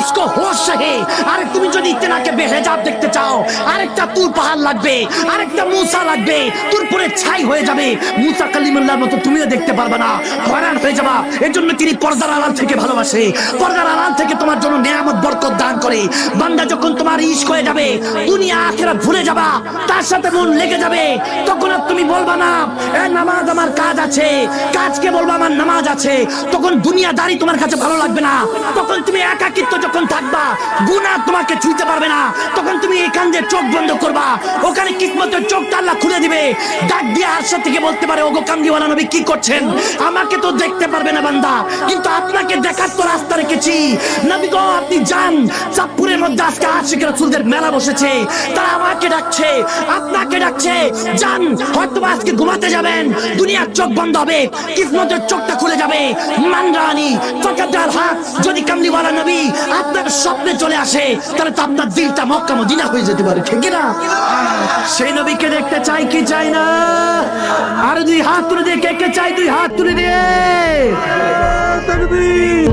इसको होश है। আরে তুমি যদি ইতনাকে বেহেজাব দেখতে চাও, আরেকটা তুর পাহাড় লাগবে, আরেকটা মুসা লাগবে, তুর পরে ছাই হয়ে যাবে। মুসা কালিমুল্লাহর মতো তুমিও দেখতে পারবে না, হয়রান হয়ে যাবা। এর জন্য তিনি পর্দার আড়াল থেকে ভালোবাসে, পর্দার আড়াল থেকে তোমার জন্য নিয়ামত বরকত দান করে। বান্দা যখন তোমার ইশক হয়ে যাবে, দুনিয়া আখিরাত ভুলে যাবা, তার সাথে মন লেগে যাবে, তখন আর তুমি বলবা না এ নামাজ আমার কাজ আছে, কাজকে বলবা আমার নামাজ আছে। তখন দুনিয়াদারি তোমার কাছে ভালো লাগবে না, তখন তুমি একাকিত্ব যখন থাকবা, গুনাহ তোমাকে ছুঁতে পারবে না, তখন তুমি এখান দিয়ে চোখ বন্ধ করবা, ওখানে কিসমতের চোখটা আল্লাহ খুলে দিবে। ডাক দিয়ে আরশা থেকে বলতে পারে, ওগো কামলিওয়ালা নবী কি করছেন? আমাকে তো দেখতে পারবে না বান্দা, কিন্তু আপনাকে দেখার তো রাস্তা রেখেছি। নবী গো আপনি যান, চাঁদপুরের মধ্যে আজকে আশিক রাসূলদের মেলা বসেছে, তারা আমাকে ডাকছে, আপনাকে ডাকছে, যান। হয়তো আজকে ঘুমাতে যাবেন, দুনিয়ার চোখ বন্ধ হবে, কিসমতের চোখটা খুলে যাবে। মানরানি ফাকাদাল হক, যদি কামলিওয়ালা নবী আপনার স্বপ্নে চলে আসে, তাহলে তো আপনার দিলটা মক্কা মদিনা হয়ে যেতে পারে, ঠিক না? সেই নবীকে দেখতে চাই কি চাই না? আর দুই হাত তুলে দিয়ে কে কে চাই? দুই হাত তুলে দিয়ে তাকবীর।